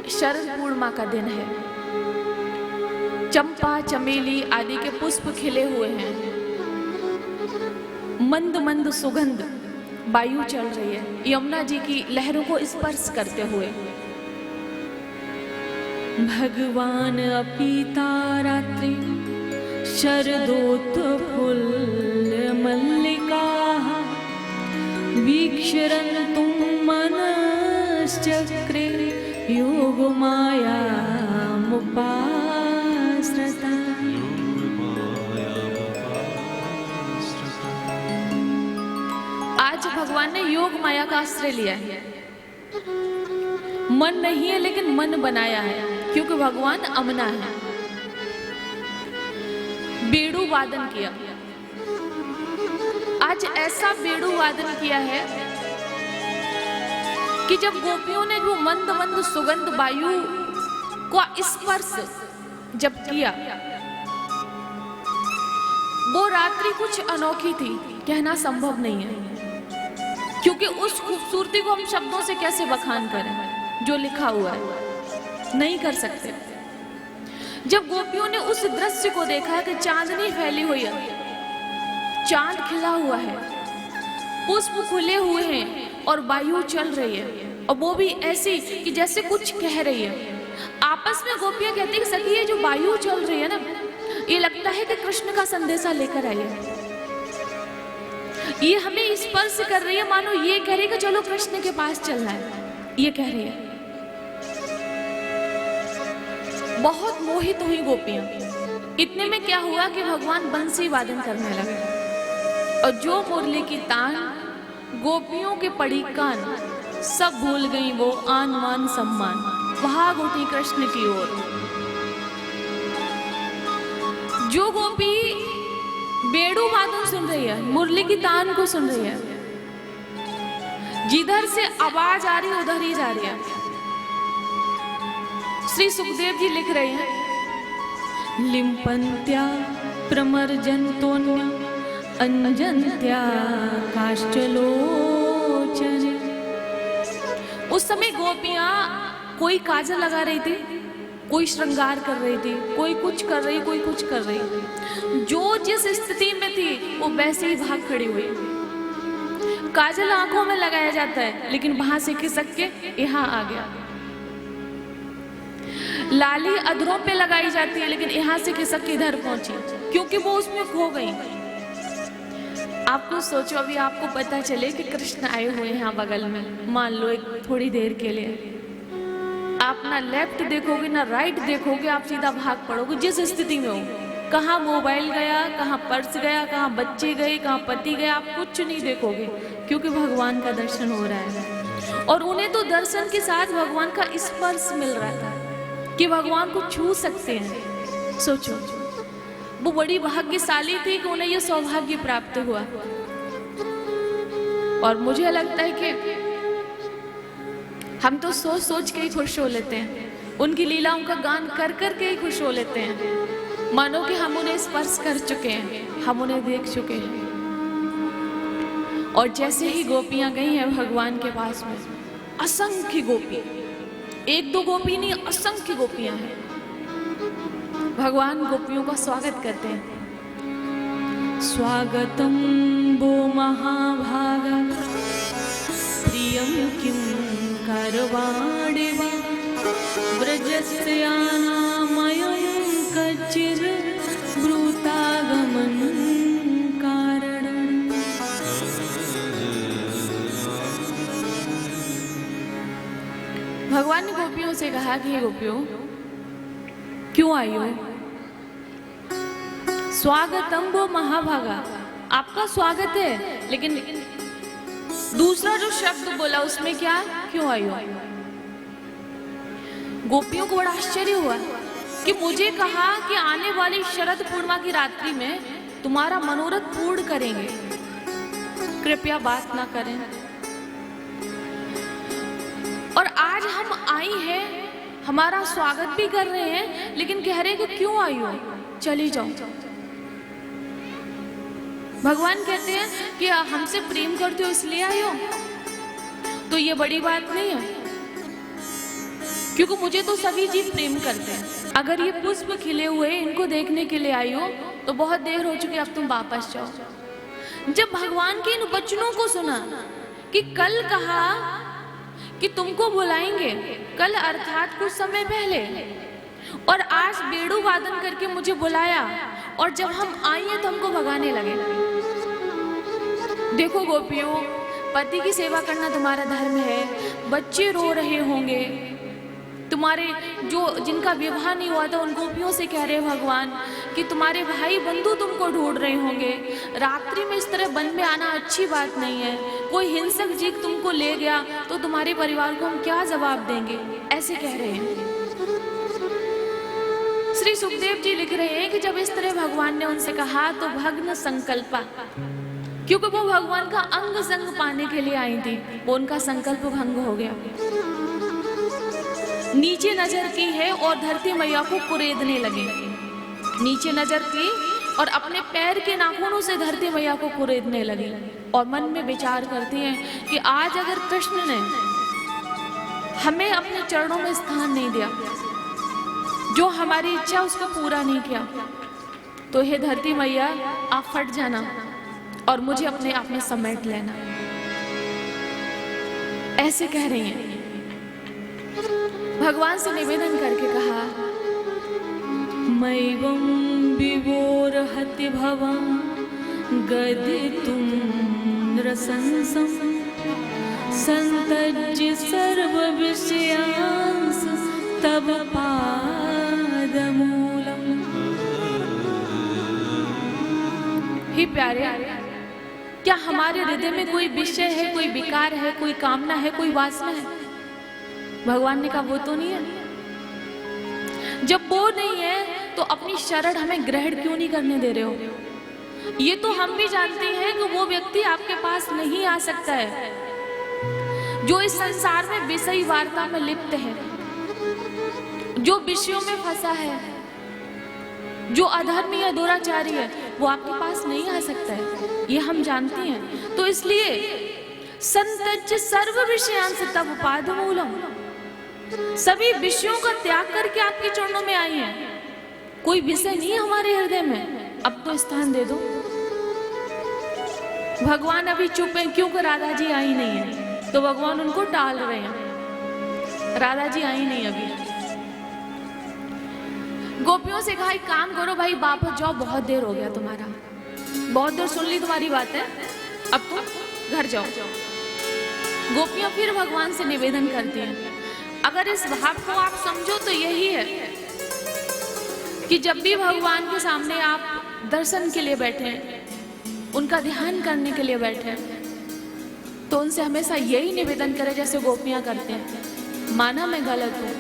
शरद पूर्णिमा का दिन है। चंपा चमेली आदि के पुष्प खिले हुए हैं। मंद मंद सुगंध वायु चल रही है यमुना जी की लहरों को स्पर्श करते हुए। भगवान अपीता रात्रि शरदोत्फुल्ल मल्लिका वीक्षरन्तुं मनश्चक्रे योगमायामुपाश्रिता। आज भगवान ने योग माया का आश्रय लिया है। मन नहीं है लेकिन मन बनाया है, क्योंकि भगवान अमना है। बेड़ू वादन किया, आज ऐसा बेड़ू वादन किया है कि जब गोपियों ने जो मंद मंद सुगंध वायु को स्पर्श जब किया, वो रात्रि कुछ अनोखी थी, कहना संभव नहीं है। क्योंकि उस खूबसूरती को हम शब्दों से कैसे बखान करें, जो लिखा हुआ है नहीं कर सकते। जब गोपियों ने उस दृश्य को देखा कि चांदनी फैली हुई है, चांद खिला हुआ है, पुष्प खुले हुए हैं और वायु चल रही है, और वो भी ऐसी कि जैसे कुछ कह रही है। आपस में गोपियां कहती हैं कि सखी ये जो वायु चल रही है ना, ये लगता है कि कृष्ण का संदेशा लेकर आई है। ये हमें स्पर्श कर रही है, मानो ये कह रही है कि चलो कृष्ण के पास चलना है, ये कह रही है। बहुत मोहित हुई गोपियां। इतने में क्या हुआ कि भगवान बंसी वादन करने लगे, और जो मुरली की तान गोपियों के पड़ी कान, सब भूल गई वो आन मान सम्मान, भाग उठी कृष्ण की ओर। जो गोपी बेड़ू वादन सुन रही है, मुरली की तान को सुन रही है, जिधर से आवाज आ रही है उधर ही जा रही है। श्री सुखदेव जी लिख रहे हैं, लिम्पन्त्या प्रमर्जन्तोन्य अंजन्त्या काष्ठलोचने। उस समय गोपियां कोई काजल लगा रही थी, कोई श्रृंगार कर रही थी, कोई कुछ कर रही, कोई कुछ कर रही। जो जिस स्थिति में थी वो वैसे ही भाग खड़ी हुई। काजल आंखों में लगाया जाता है, लेकिन वहां से खिसक के यहाँ आ गया। लाली अधरों पे लगाई जाती है, लेकिन यहाँ से खिसक के इधर पहुंची, क्योंकि वो उसमें खो गई। आपको सोचो, अभी आपको पता चले कि कृष्ण आए हुए हैं यहाँ बगल में, मान लो एक थोड़ी देर के लिए, आप ना लेफ्ट देखोगे ना राइट देखोगे, आप सीधा भाग पड़ोगे जिस स्थिति में हो। कहाँ मोबाइल गया, कहाँ पर्स गया, कहाँ बच्चे गए, कहाँ पति गया, आप कुछ नहीं देखोगे, क्योंकि भगवान का दर्शन हो रहा है। और उन्हें तो दर्शन के साथ भगवान का स्पर्श मिल रहा था कि भगवान को छू सकते हैं। सोचो, वो बड़ी भाग्यशाली थी कि उन्हें यह सौभाग्य प्राप्त हुआ। और मुझे लगता है कि हम तो सोच सोच के ही खुश हो लेते हैं, उनकी लीलाओं का गान कर कर के ही खुश हो लेते हैं, मानो कि हम उन्हें स्पर्श कर चुके हैं, हम उन्हें देख चुके हैं। और जैसे ही गोपियां गई हैं भगवान के पास में, असंख्य गोपी, एक दो गोपी नहीं, असंख्य गोपियां हैं। भगवान गोपियों का स्वागत करते हैं। स्वागतम वो महाभागा प्रियम किम करवाणे वा व्रजस्यानामयं कचिर ब्रूतागमन कारणं। भगवान ने गोपियों से कहा कि गोपियों क्यों आई हो? स्वागतम वो महाभागा, आपका स्वागत है, लेकिन दूसरा जो शब्द बोला उसमें क्या, क्यों आई हो? गोपियों को बड़ा आश्चर्य हुआ कि मुझे कहा कि आने वाली शरद पूर्णिमा की रात्रि में तुम्हारा मनोरथ पूर्ण करेंगे, कृपया बात ना करें। और आज हम आई हैं, हमारा स्वागत भी कर रहे हैं, लेकिन कह रहे हैं कि क्यों आई हो, चली जाओ। भगवान कहते हैं कि हमसे प्रेम करते हो इसलिए आई हो, तो ये बड़ी बात नहीं है। क्योंकि मुझे तो सभी जीव प्रेम करते हैं। अगर ये पुष्प खिले हुए इनको देखने के लिए आई हो तो बहुत देर हो चुकी, अब तुम वापस जाओ। जब भगवान के इन वचनों को सुना कि कल कहा कि तुमको बुलाएंगे, कल अर्थात कुछ समय पहले, और आज बेड़ू वादन करके मुझे बुलाया, और जब हम आए तो हमको भगाने लगे। देखो गोपियों, पति की सेवा करना तुम्हारा धर्म है। बच्चे रो रहे होंगे, तुम्हारे जो जिनका विवाह नहीं हुआ था उन गोपियों से कह रहे भगवान कि तुम्हारे भाई बंधु तुमको ढूंढ रहे होंगे। रात्रि में इस तरह वन में आना अच्छी बात नहीं है। कोई हिंसक जीव तुमको ले गया तो तुम्हारे परिवार को हम क्या जवाब देंगे, ऐसे कह रहे हैं। श्री सुखदेव जी लिख रहे हैं कि जब इस तरह भगवान ने उनसे कहा तो भग्न संकल्पा, क्योंकि वो भगवान का अंग संग पाने के लिए आई थी, वो उनका संकल्प भंग हो गया। नीचे नजर की है और धरती मैया को कुरेदने लगे। नीचे नजर की और अपने पैर के नाखूनों से धरती मैया को कुरेदने लगे, और मन में विचार करती हैं कि आज अगर कृष्ण ने हमें अपने चरणों में स्थान नहीं दिया, जो हमारी इच्छा उसको पूरा नहीं किया, तो हे धरती मैया आप फट जाना और मुझे अपने आप में समेट लेना, ऐसे कह रही हैं। भगवान से निवेदन करके कहा, मैवं विवोरहति भवं गदितुं नृशंसं संतज्य सर्व विषयांस तव पादमूलम्। हे प्यारे, क्या हमारे हृदय में कोई विषय है, कोई विकार है, कोई कामना है, कोई वासना है? भगवान ने कहा वो तो नहीं है। जब वो नहीं है तो अपनी शरण हमें ग्रहण क्यों नहीं करने दे रहे हो? ये तो हम भी जानते हैं कि वो व्यक्ति आपके पास नहीं आ सकता है जो इस संसार में विषयी वार्ता में लिप्त है, जो विषयों में फंसा है, जो अधर्मी या दुराचारी है, वो आपके पास नहीं आ सकता है, ये हम जानते हैं। तो इसलिए संतज्य सर्व विषयांस तव पादमूलम, सभी विषयों का त्याग करके आपके चरणों में आई हैं। कोई विषय नहीं है हमारे हृदय में, अब तो स्थान दे दो। भगवान अभी चुप हैं क्योंकि राधा जी आई नहीं है, तो भगवान उनको टाल रहे हैं। राधा जी आई नहीं अभी। गोपियों से कहा एक काम करो भाई, वापस जाओ, बहुत देर हो गया तुम्हारा, बहुत देर सुन ली तुम्हारी बातें, अब तुम घर जाओ। गोपियां फिर भगवान से निवेदन करती हैं। अगर इस भाव को आप समझो तो यही है कि जब भी भगवान के सामने आप दर्शन के लिए बैठे, उनका ध्यान करने के लिए बैठे, तो उनसे हमेशा यही निवेदन करें जैसे गोपियां करते हैं, माना मैं गलत हूं,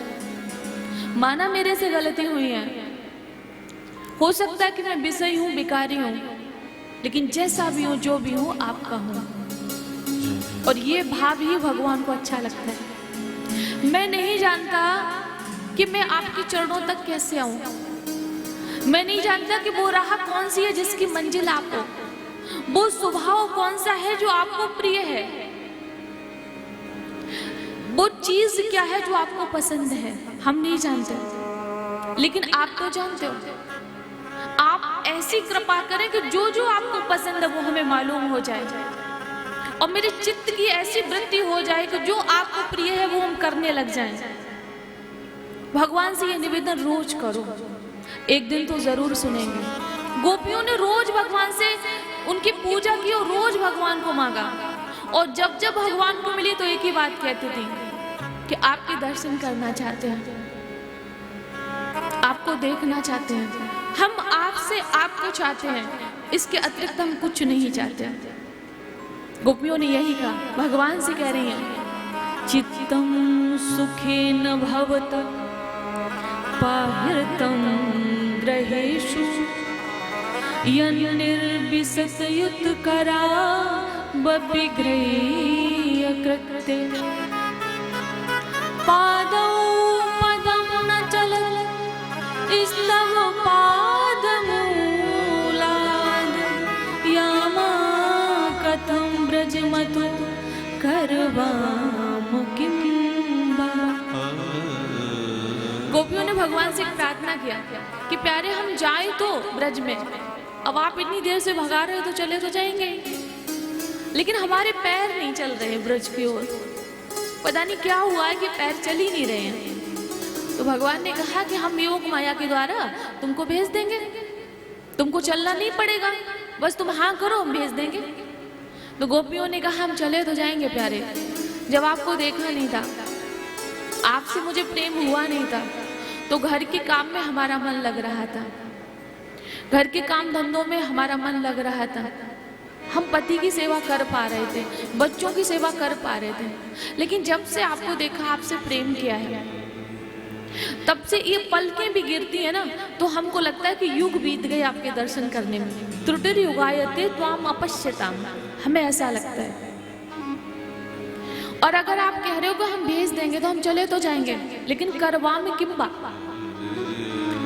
माना मेरे से गलती हुई है, हो सकता है कि मैं विषयी हूं, विकारी हूं, लेकिन जैसा भी हूं, जो भी हूं, आपका हूं। और ये भाव ही भगवान को अच्छा लगता है। मैं नहीं जानता कि मैं आपके चरणों तक कैसे आऊं, मैं नहीं जानता कि वो राह कौन सी है जिसकी मंजिल आप हो, वो स्वभाव कौन सा है जो आपको प्रिय है, वो चीज क्या है जो आपको पसंद है, हम नहीं जानते, लेकिन आप तो जानते हो। आप ऐसी कृपा करें कि जो जो आपको पसंद है वो हमें मालूम हो जाए, और मेरे चित्त की ऐसी वृत्ति हो जाए कि जो आपको प्रिय है वो हम करने लग जाएं। भगवान से ये निवेदन रोज करो, एक दिन तो जरूर सुनेंगे। गोपियों ने रोज भगवान से उनकी पूजा की और रोज भगवान को मांगा, और जब जब भगवान को मिली तो एक ही बात कहती थी कि आपके दर्शन करना चाहते हैं, आपको देखना चाहते हैं, हम आपसे आपको चाहते हैं, इसके अतिरिक्त हम कुछ नहीं चाहते। गोपियों ने यही कहा, भगवान से कह रही हैं, चित्तम सुखेन भवत पाह्यतं ग्रहेषु यन्निर्विशतयुत्करा बपिग्रह्य कृते पादौ पदं न चलत् स्तव पादमूलाद् यामा कथं व्रजमतु करवाम किं वा। गोपियों ने भगवान से एक प्रार्थना किया कि प्यारे हम जाए तो ब्रज में, अब आप इतनी देर से भगा रहे हो तो चले तो जाएंगे, लेकिन हमारे पैर नहीं चल रहे ब्रज की ओर। पता नहीं क्या हुआ है कि पैर चल ही नहीं रहे हैं। तो भगवान ने कहा कि हम योग माया के द्वारा तुमको भेज देंगे, तुमको चलना नहीं पड़ेगा, बस तुम हाँ करो हम भेज देंगे। तो गोपियों ने कहा हम चले तो जाएंगे प्यारे, जब आपको देखा नहीं था, आपसे मुझे प्रेम हुआ नहीं था, तो घर के काम में हमारा मन लग रहा था, घर के काम धंधों में हमारा मन लग रहा था, हम पति की सेवा कर पा रहे थे, बच्चों की सेवा कर पा रहे थे, लेकिन जब से आपको देखा, आपसे प्रेम किया है, तब से ये पलकें भी गिरती है ना, तो हमको लगता है कि युग बीत गए आपके दर्शन करने में। त्रुटिर्युगायते त्वाम अपश्यताम, हमें ऐसा लगता है। और अगर आप कह रहे हो कि हम भेज देंगे तो हम चले तो जाएंगे, लेकिन करवा में किम्बा,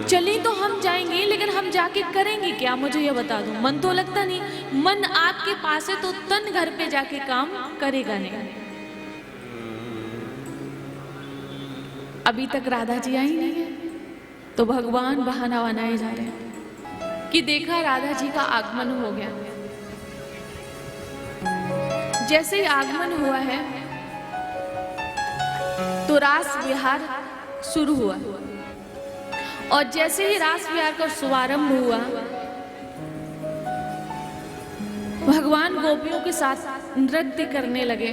चली तो हम जाएंगे लेकिन हम जाके करेंगे क्या, मुझे ये बता दो। मन तो लगता नहीं, मन आपके पास है तो तन घर पे जाके काम करेगा नहीं। अभी तक राधा जी आई नहीं है, तो भगवान बहाना बनाए जा रहे हैं कि देखा राधा जी का आगमन हो गया। जैसे ही आगमन हुआ है तो रास विहार शुरू हुआ, और जैसे ही रास विहार का शुभारंभ हुआ, भगवान गोपियों के साथ नृत्य करने लगे।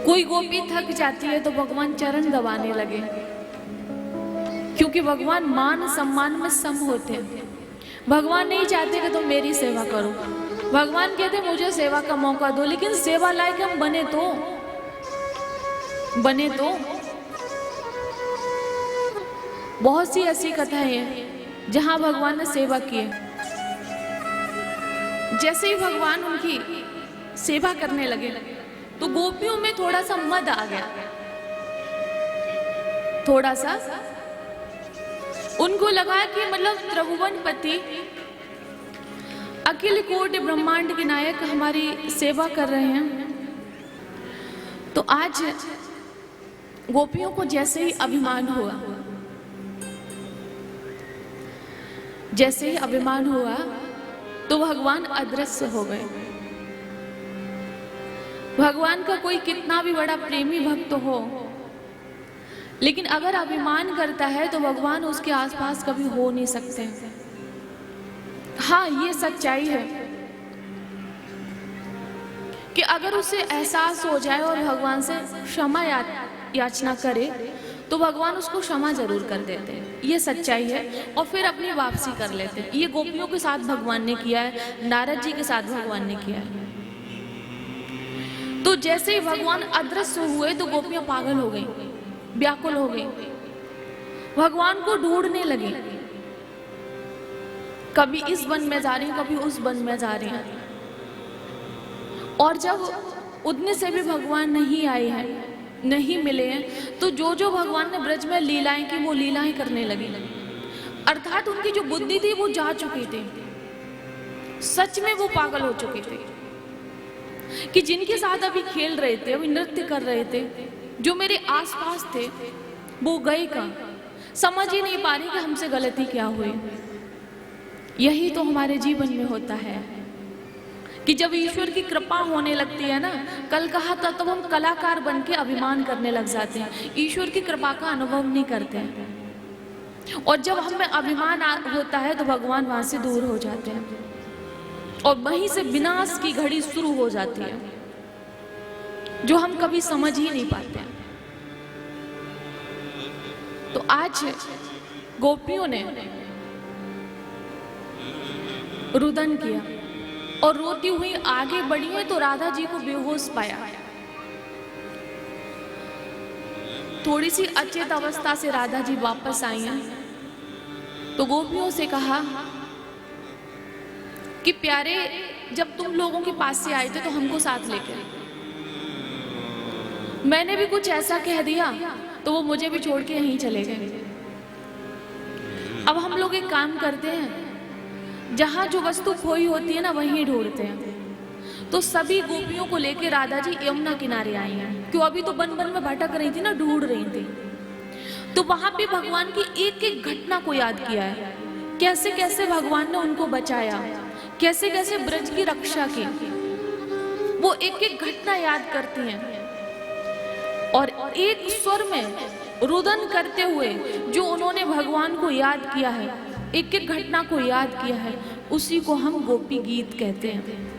कोई गोपी थक जाती है तो भगवान चरण दबाने लगे, क्योंकि भगवान मान सम्मान में सम होते हैं। भगवान नहीं चाहते कि तुम मेरी सेवा करो, भगवान कहते मुझे सेवा का मौका दो, लेकिन सेवा लायक हम बने तो। बहुत सी ऐसी कथाएं हैं जहां भगवान ने सेवा की है। जैसे ही भगवान उनकी सेवा करने लगे तो गोपियों में थोड़ा सा मद आ गया, थोड़ा सा उनको लगा कि मतलब त्रिभुवन पति, अखिल कोटि ब्रह्मांड के नायक हमारी सेवा कर रहे हैं। तो आज गोपियों को जैसे ही अभिमान हुआ, जैसे ही अभिमान हुआ तो भगवान अदृश्य हो गए। भगवान का कोई कितना भी बड़ा प्रेमी भक्त हो, लेकिन अगर अभिमान करता है तो भगवान उसके आसपास कभी हो नहीं सकते। हाँ, ये सच्चाई है कि अगर उसे एहसास हो जाए और भगवान से क्षमा याचना करे तो भगवान उसको क्षमा जरूर कर देते हैं, ये सच्चाई है, और फिर अपनी वापसी कर लेते हैं। ये गोपियों के साथ भगवान ने किया है, नारद जी के साथ भगवान ने किया है। तो जैसे ही भगवान अदृश्य हुए तो गोपियां पागल हो गई, व्याकुल हो गई, भगवान को ढूंढने लगी। कभी इस वन में जा रही हैं, कभी उस वन में जा रही हैं, और जब उतने से भी भगवान नहीं आए हैं, नहीं मिले हैं, तो जो जो भगवान ने ब्रज में लीलाएं की वो लीलाएं करने लगी। अर्थात उनकी जो बुद्धि थी वो जा चुकी थी, सच में वो पागल हो चुके थे कि जिनके साथ अभी खेल रहे थे, अभी नृत्य कर रहे थे, जो मेरे आसपास थे, वो गए कहाँ, समझ ही नहीं पा रही कि हमसे गलती क्या हुई। यही तो हमारे जीवन में होता है कि जब ईश्वर की कृपा होने लगती है ना, कल कहा था तो हम कलाकार बन के अभिमान करने लग जाते हैं, ईश्वर की कृपा का अनुभव नहीं करते हैं। और जब हमें अभिमान होता है तो भगवान वहां से दूर हो जाते हैं और वहीं से विनाश की घड़ी शुरू हो जाती है, जो हम कभी समझ ही नहीं पाते हैं। तो आज गोपियों ने रुदन किया और रोती हुई आगे बढ़ी है, तो राधा जी को बेहोश पाया। थोड़ी सी अचेत अवस्था से राधा जी वापस आई हैं, तो गोपियों से कहा कि प्यारे, जब तुम लोगों के पास से आए थे तो हमको साथ लेकर, मैंने भी कुछ ऐसा कह दिया तो वो मुझे भी छोड़ के यहीं चले गए। अब हम लोग एक काम करते हैं, जहां जो वस्तु खोई होती है ना वहीं ढूंढते हैं। तो सभी गोपियों को लेकर राधा जी यमुना किनारे आई हैं, क्यों अभी तो वन वन में भटक रही थी ना, ढूंढ रही थी। तो वहां पे भगवान की एक एक घटना को याद किया है, कैसे कैसे भगवान ने उनको बचाया, कैसे कैसे ब्रज की रक्षा की, वो एक एक घटना याद करती हैं और एक स्वर में रुदन करते हुए जो उन्होंने भगवान को याद किया है, एक एक घटना को याद किया है, उसी को हम गोपी गीत कहते हैं।